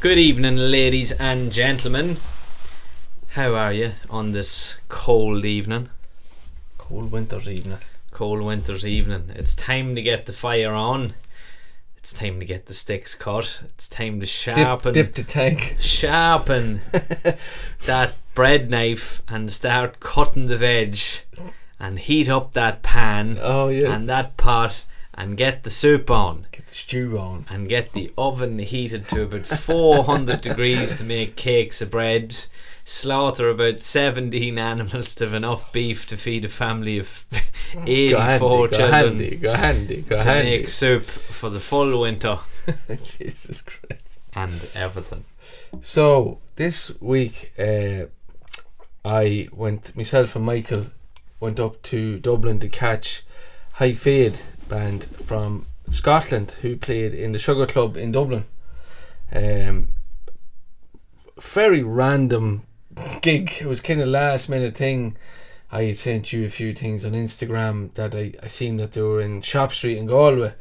Good evening, ladies and gentlemen. How are you on this cold evening? Cold winter's evening. Cold winter's evening. It's time to get the fire on. It's time to get the sticks cut. It's time to sharpen Dip the tank. Sharpen that bread knife and start cutting the veg and heat up that pan and that pot and get the soup on. Get the stew on. And get the oven heated to about 400 degrees to make cakes of bread. Slaughter about 17 animals to have enough beef to feed a family of 84 children. Go handy. Make soup for the full winter. Jesus Christ. And everything. So, this week, myself and Michael went up to Dublin to catch High Fade band from Scotland who played in the Sugar Club in Dublin. Very random gig. It was kind of last minute thing. I had sent you a few things on Instagram that I seen that they were in Shop Street in Galway,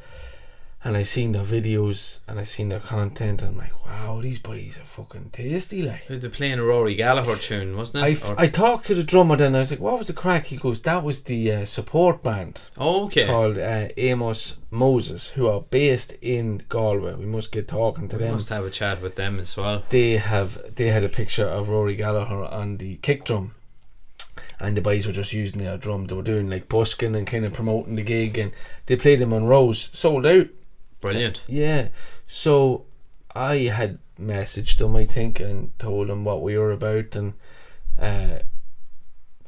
and I seen their videos and I seen their content, and I'm like, wow, these boys are fucking tasty. Like, they're playing a Rory Gallagher tune, wasn't it? I talked to the drummer then. I was like, what was the crack? He goes, that was the support band. Called Amos Moses, who are based in Galway. We must get talking to them. We must have a chat with them as well. They had a picture of Rory Gallagher on the kick drum, and the boys were just using their drum. They were doing like busking and kind of promoting the gig, and they played in Monroe's, sold out. Brilliant. Yeah. So I had messaged them, I think, and told them what we were about, and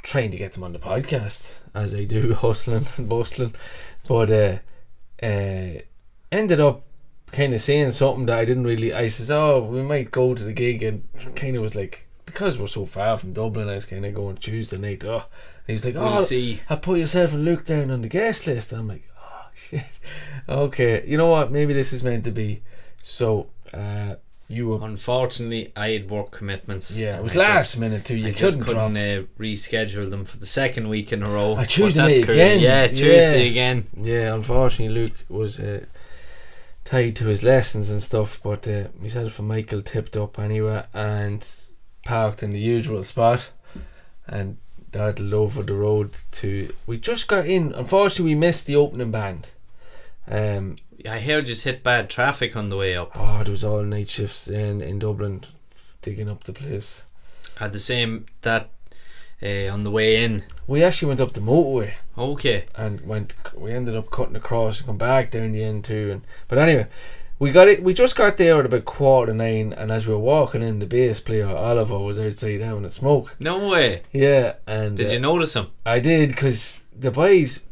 trying to get them on the podcast, as I do, hustling and bustling, but ended up kind of saying something that I didn't really. I says, oh, we might go to the gig, and kind of was like, because we're so far from Dublin, I was kind of going Tuesday night. And he's like, we'll see. I put yourself and Luke down on the guest list. I'm like, oh shit, okay, you know what, maybe this is meant to be. So you were, unfortunately, I had work commitments. Yeah, it was last minute too. You couldn't reschedule them for the second week in a row. Tuesday night again. Yeah, Tuesday again. Yeah, unfortunately Luke was tied to his lessons and stuff, but myself and Michael tipped up anyway and parked in the usual spot and darted over the road to. We just got in. Unfortunately, we missed the opening band. I heard you hit bad traffic on the way up. Oh, there was all night shifts in Dublin, digging up the place. At the same that on the way in, we actually went up the motorway. Okay. And we ended up cutting across and come back down the end too. But anyway, we got it. We just got there at about 9:15, and as we were walking in, the bass player Oliver was outside having a smoke. No way. Yeah, and did you notice him? I did, because the boys.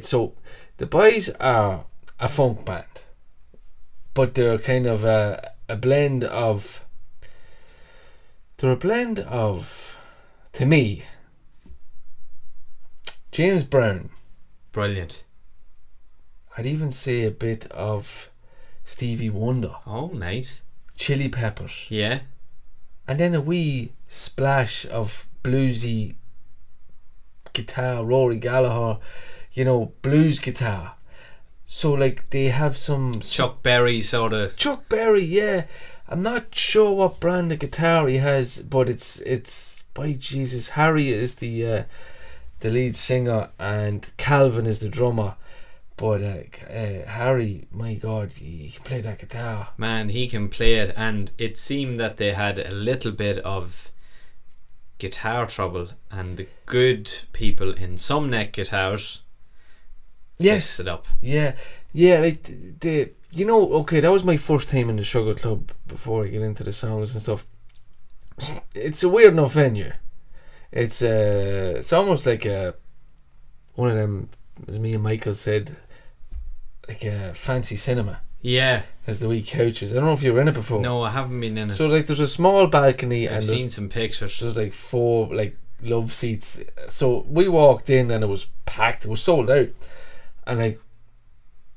So the boys are a funk band, but they're kind of a blend of. They're a blend of, to me, James Brown. Brilliant. I'd even say a bit of Stevie Wonder. Oh, nice. Chili Peppers. Yeah. And then a wee splash of bluesy guitar, Rory Gallagher, blues guitar. So like they have some Chuck Berry sort of. Chuck Berry, yeah. I'm not sure what brand of guitar he has, but it's by Jesus. Harry is the lead singer and Calvin is the drummer. But Harry, my God, he can play that guitar. Man, he can play it, and it seemed that they had a little bit of guitar trouble, and the good people in some neck guitars fixed it up. Yeah, like okay, that was my first time in the Sugar Club before I get into the songs and stuff. It's a weird enough venue. It's almost like one of them, as me and Michael said, like a fancy cinema. Yeah. As the wee couches. I don't know if you were in it before. No, I haven't been in it. So like there's a small balcony. I've seen some pictures. There's like 4 like love seats. So we walked in and it was packed. It was sold out. And like,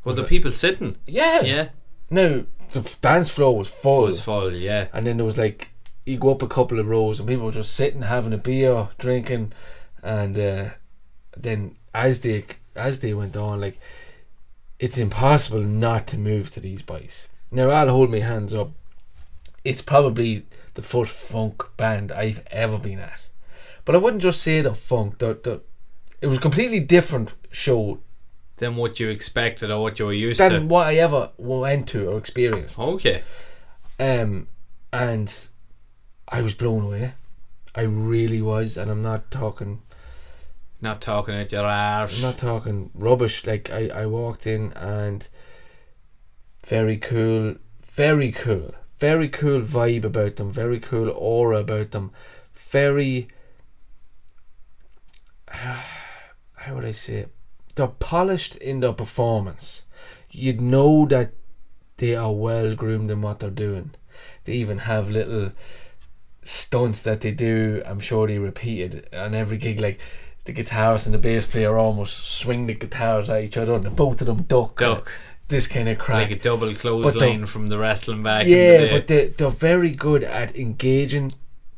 were the people sitting? Yeah. Yeah. No, the dance floor was full. It was full, yeah. And then there was like, you go up a couple of rows and people were just sitting having a beer, drinking, and then as they went on, like, it's impossible not to move to these boys. Now I'll hold my hands up. It's probably the first funk band I've ever been at. But I wouldn't just say the funk. It was a completely different show than what you expected or what you were used than to. what I ever went to or experienced. Okay. And I was blown away. I really was, and I'm not talking out your arse. I'm not talking rubbish. Like I walked in and very cool vibe about them, very cool aura about them, very how would I say it? They're polished in their performance. You'd know that they are well groomed in what they're doing. They even have little stunts that they do. I'm sure they repeated on every gig, like the guitarist and the bass player almost swing the guitars at each other and the both of them duck. This kind of crack. Like a double clothesline from the wrestling back yeah, in the day. but they're very good at engaging.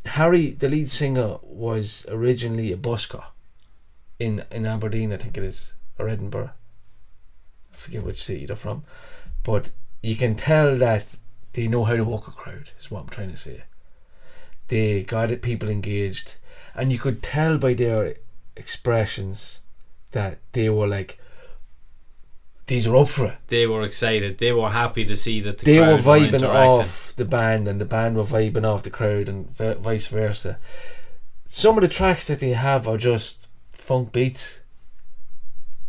Harry, the lead singer, was originally a busker in Aberdeen, I think it is, or Edinburgh. I forget which city they're from. But you can tell that they know how to walk a crowd, is what I'm trying to say. They got it, people engaged. And you could tell by their expressions that they were like, these are up for it. They were excited. They were happy to see that they crowd were vibing were off the band, and the band were vibing off the crowd, and vice versa. Some of the tracks that they have are just funk beats.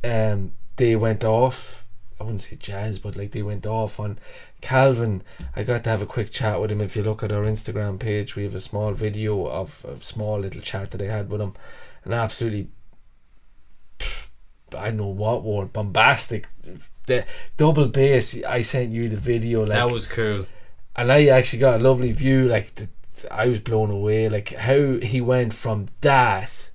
They went off. I wouldn't say jazz, but like they went off on Calvin. I got to have a quick chat with him. If you look at our Instagram page, we have a small video of a small little chat that I had with him, and absolutely, I don't know what word, bombastic. The double bass, I sent you the video, like, that was cool, and I actually got a lovely view. Like I was blown away, like how he went from that,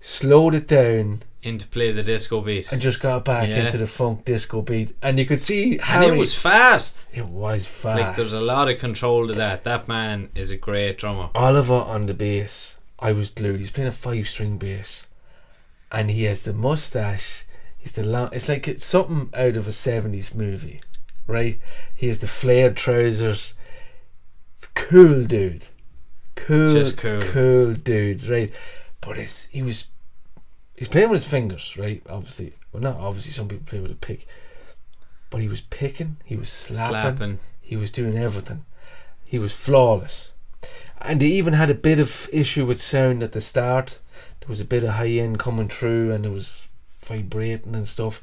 slowed it down into play the disco beat, and just got back into the funk disco beat, and you could see Harry, and it was fast. It was fast. Like there's a lot of control to that. That man is a great drummer. Oliver on the bass, I was glued. He's playing a 5-string bass, and he has the mustache. He's the long. It's like it's something out of a 70s movie, right? He has the flared trousers. Cool dude, just cool dude, right? But he's playing with his fingers, right? Obviously, well, not obviously. Some people play with a pick, but he was picking. He was slapping. He was doing everything. He was flawless, and they even had a bit of issue with sound at the start. There was a bit of high end coming through, and it was vibrating and stuff.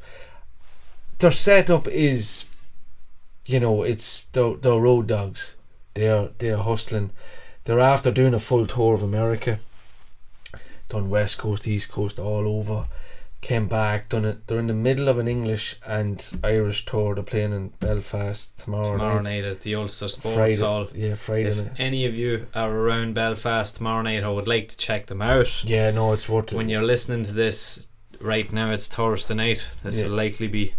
Their setup is, it's they're road dogs. They're hustling. They're after doing a full tour of America. Done West Coast, East Coast, all over. Came back, done it. They're in the middle of an English and Irish tour. They're playing in Belfast tomorrow night at the Ulster Sports Hall. Yeah, Friday. If any of you are around Belfast tomorrow night, I would like to check them out. Yeah, no, it's worth it. When you're listening to this right now, it's Thursday night. This will likely be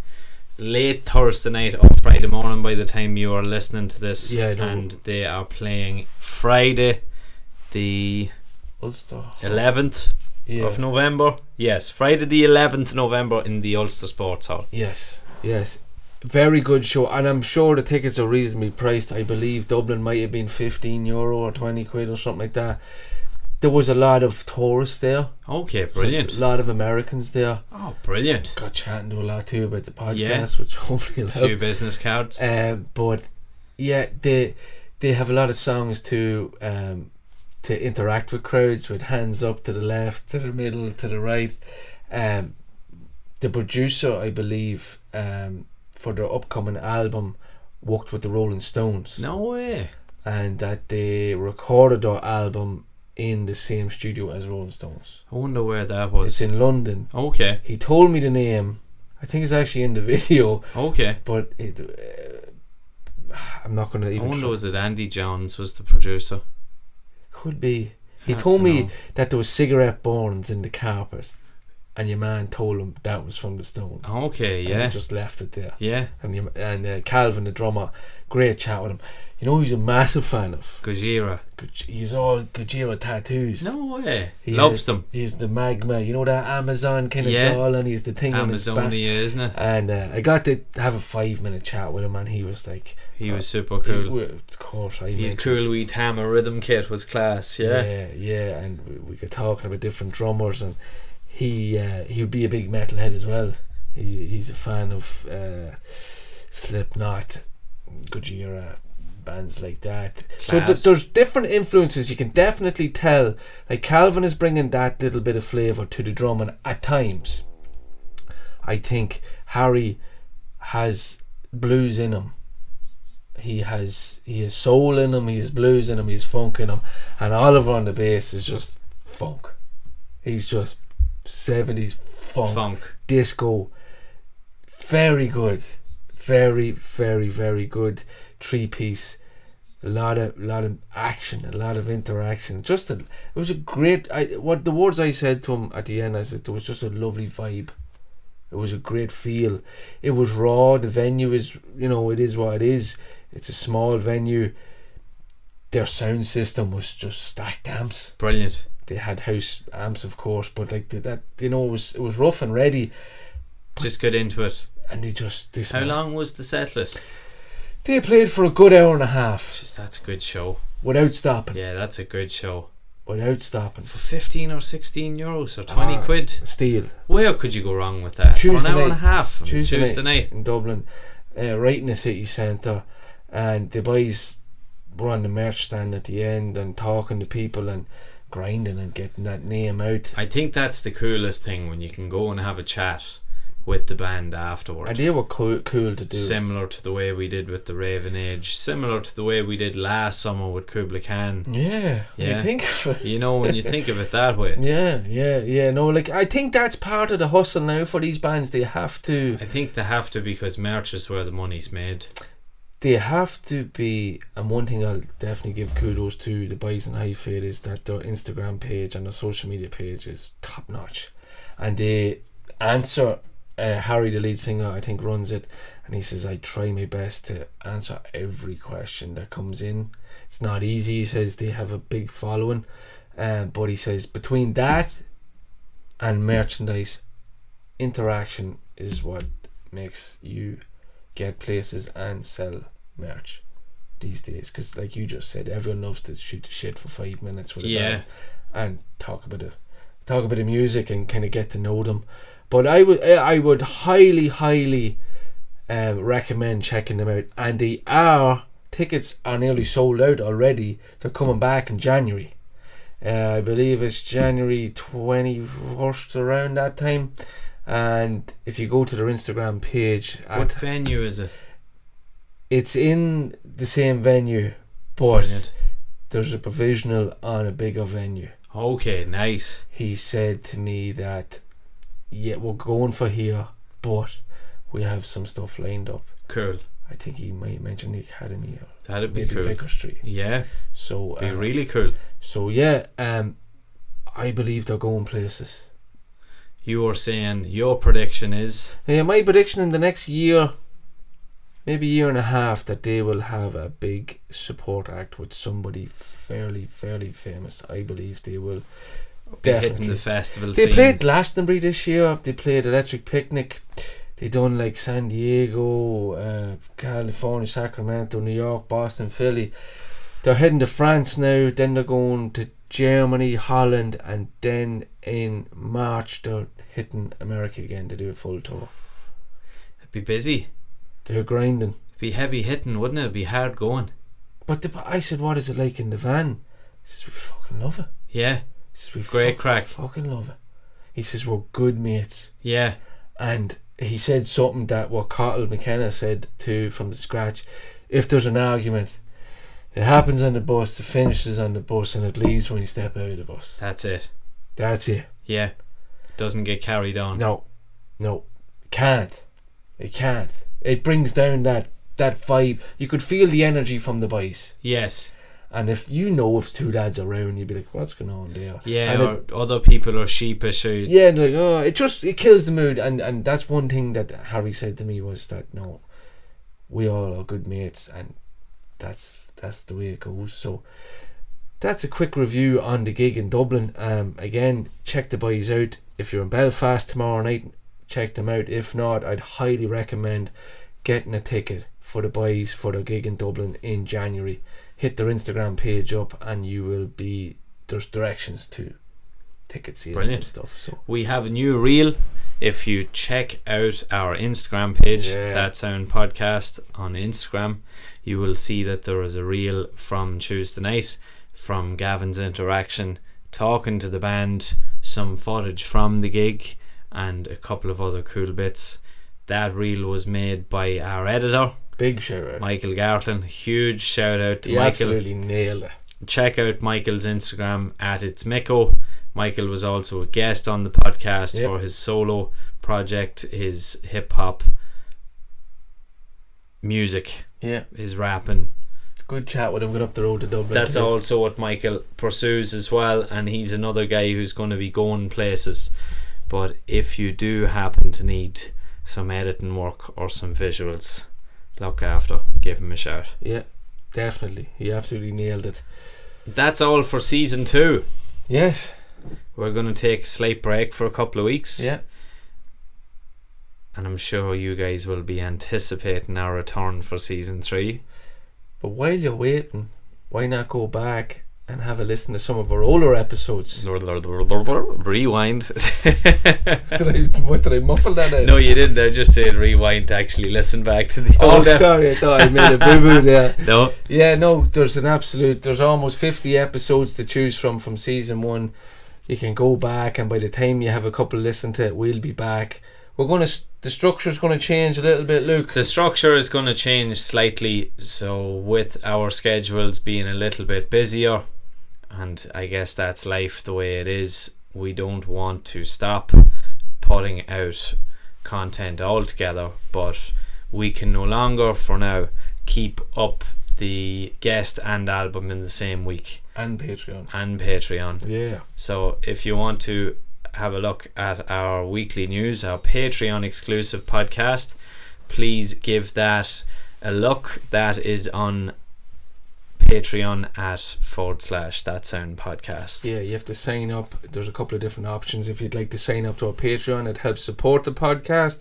late Thursday night or Friday morning by the time you are listening to this. Yeah, no. And they are playing Friday the Ulster 11th of November. Yes, Friday the 11th November in the Ulster Sports Hall. Yes. Very good show, and I'm sure the tickets are reasonably priced. I believe Dublin might have been €15 or 20 quid or something like that. There was a lot of tourists there. Okay, brilliant. A lot of Americans there. Oh, brilliant. Got chatting to a lot too about the podcast, which hopefully will help. A few business cards. But yeah, they have a lot of songs to interact with crowds, with hands up to the left, to the middle, to the right. The producer, I believe, for their upcoming album worked with the Rolling Stones. No way. And that they recorded their album in the same studio as Rolling Stones. I wonder where that was. It's in London. Okay. He told me the name. I think it's actually in the video. Okay. But I'm not going to even... I wonder was it Andy Johns was the producer? Could be. He told me that there was cigarette burns in the carpet, and your man told him that was from the Stones. Okay, yeah. And he just left it there. Yeah. And Calvin, the drummer, great chat with him. You know who he's a massive fan of? Gojira. He's all Gojira tattoos. No way. Loves them. He's the magma. You know that Amazon kind of doll, and he's the thing on his back. Amazonia, isn't it? And I got to have a 5-minute chat with him, and he was like... He was super cool. Of course, He had cool wee Tama rhythm kit was class, yeah. Yeah, and we got talking about different drummers, and he would be a big metalhead as well. He's a fan of Slipknot, Gojira, bands like that. Class. So there's different influences. You can definitely tell. Like Calvin is bringing that little bit of flavour to the drum, and at times, I think Harry has blues in him. He has soul in him. He has blues in him. He has funk in him, and Oliver on the bass is just funk. He's just 70s funk. Disco. Very good. Very, very, very good 3-piece. A lot of action, a lot of interaction. It was a great. What the words I said to him at the end, I said there was just a lovely vibe. It was a great feel. It was raw. The venue is, it is what it is. It's a small venue. Their sound system was just stacked amps. Brilliant. They had house amps, of course, but like that, it was rough and ready. Just got into it. And how long was the set list? They played for a good hour and a half. Just, that's a good show. Without stopping. Yeah, that's a good show. Without stopping. For 15 or 16 euros or 20 quid. Steal. Where could you go wrong with that? Tuesday for an hour night, and a half. Tuesday night. In Dublin. Right in the city centre. And the boys were on the merch stand at the end and talking to people and grinding and getting that name out. I think that's the coolest thing, when you can go and have a chat with the band afterwards. And they were cool to do. Similar to the way we did with the Raven Age, similar to the way we did last summer with Kubla Khan. Yeah, when you think of it. When you think of it that way. Yeah. No, like I think that's part of the hustle now for these bands. They have to. I think they have to, because merch is where the money's made. They have to be, and one thing I'll definitely give kudos to the boys in High Fate is that their Instagram page and their social media page is top notch, and they answer. Harry, the lead singer, I think runs it, and he says I try my best to answer every question that comes in. It's not easy. He says they have a big following, but he says between that and merchandise, interaction is what makes you get places and sell merch these days, because like you just said, everyone loves to shoot the shit for 5 minutes with a band and talk about the music and kind of get to know them. But I would highly recommend checking them out, and tickets are nearly sold out already. They're coming back in January. I believe it's January 21st, around that time. And if you go to their Instagram page, what venue is it? It's in the same venue, but there's a provisional on a bigger venue. Okay, nice. He said to me that we're going for here, but we have some stuff lined up. Cool. I think he might mention the Academy, or that'd be maybe cool. Vicar Street. Yeah. So be really cool. So I believe they're going places. You were saying your prediction is? Yeah, my prediction in the next year, maybe year and a half, that they will have a big support act with somebody fairly famous. I believe they will be hitting the festival scene. They played Glastonbury this year. They played Electric Picnic. They done like San Diego, California, Sacramento, New York, Boston, Philly. They're heading to France now. Then they're going to Germany, Holland, and then in March they're hitting America again to do a full tour. It'd be busy. They're grinding. It'd be heavy hitting, wouldn't it? It'd be hard going. But I said, what is it like in the van? He says, we fucking love it. Yeah. He says, we great crack. Fucking love it. He says, we're good mates. Yeah. And he said something that what Cottle McKenna said too from the scratch. If there's an argument, it happens on the bus, it finishes on the bus, and it leaves when you step out of the bus. That's it. Yeah. It doesn't get carried on. No. It can't. It brings down that vibe. You could feel the energy from the boys. Yes. And if two lads around, you'd be like, what's going on there? Yeah, and or other people are sheepish. Yeah, and like, oh, it kills the mood. And that's one thing that Harry said to me was that, no, we all are good mates, and that's that's the way it goes. So that's a quick review on the gig in Dublin. Again, check the boys out. If you're in Belfast tomorrow night, check them out. If not, I'd highly recommend getting a ticket for the boys for the gig in Dublin in January. Hit their Instagram page up and you will be, there's directions to ticket sales and stuff. So we have a new reel. If you check out our Instagram page, That Sound Podcast on Instagram, you will see that there is a reel from Tuesday night, from Gavin's interaction, talking to the band, some footage from the gig, and a couple of other cool bits. That reel was made by our editor. Big shout out. Michael Gartlin. Huge shout out to He Michael. Absolutely nailed it. Check out Michael's Instagram at It's Miko. Michael was also a guest on the podcast for his solo project, his hip hop music, his rapping. Good chat with him going up the road to Dublin. That's also what Michael pursues as well, and he's another guy who's going to be going places. But if you do happen to need some editing work or some visuals, look after, give him a shout. Yeah, definitely. He absolutely nailed it. That's all for season 2. Yes. We're going to take a slight break for a couple of weeks. Yeah. And I'm sure you guys will be anticipating our return for season 3. But while you're waiting, why not go back and have a listen to some of our older episodes? Rewind. What did I muffle that in? No, you didn't. I just said rewind to actually listen back to the old episode. Sorry, I thought I made a boo-boo there. No. Yeah, no, there's almost 50 episodes to choose from season 1. You can go back, and by the time you have a couple listen to it, we'll be back. The structure's going to change a little bit, Luke. The structure is going to change slightly, so with our schedules being a little bit busier, and I guess that's life the way it is, we don't want to stop putting out content altogether, but we can no longer, for now, keep up the guest and album in the same week. And Patreon. Yeah. So if you want to have a look at our weekly news, our Patreon exclusive podcast, please give that a look. That is on Patreon at /That Sound Podcast. Yeah, you have to sign up. There's a couple of different options. If you'd like to sign up to our Patreon, it helps support the podcast.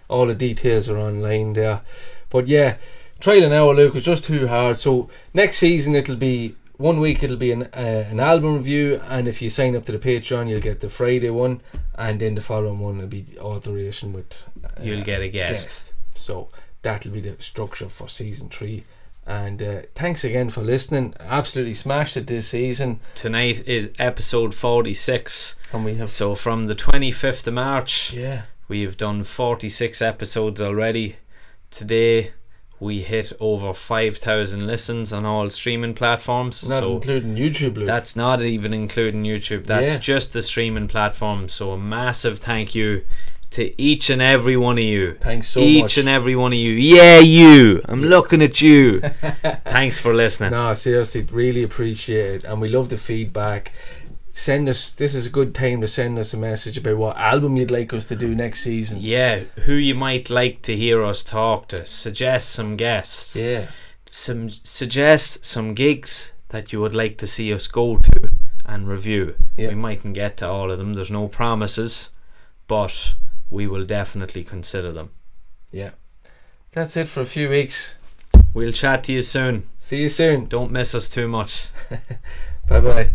All the details are online there. But yeah, trial and error, Luke, it's just too hard. So next season it'll be 1 week, it'll be an album review, and if you sign up to the Patreon, you'll get the Friday one, and then the following one will be alteration with you'll get a guest. So that'll be the structure for season 3. And thanks again for listening. Absolutely smashed it this season. Tonight is episode 46, and we have from the 25th of March. Yeah, we have done 46 episodes already. Today we hit over 5,000 listens on all streaming platforms. Not including YouTube, Luke. That's not even including YouTube. That's just the streaming platform. So a massive thank you to each and every one of you. Thanks so much. Each and every one of you. Yeah, you. I'm looking at you. Thanks for listening. No, seriously, really appreciate it. And we love the feedback. This is a good time to send us a message about what album you'd like us to do next season. Yeah, who you might like to hear us talk to. Suggest some guests. Yeah. Suggest some gigs that you would like to see us go to and review. We mightn't get to all of them. There's no promises, but we will definitely consider them. Yeah. That's it for a few weeks. We'll chat to you soon. See you soon. Don't miss us too much. Bye bye.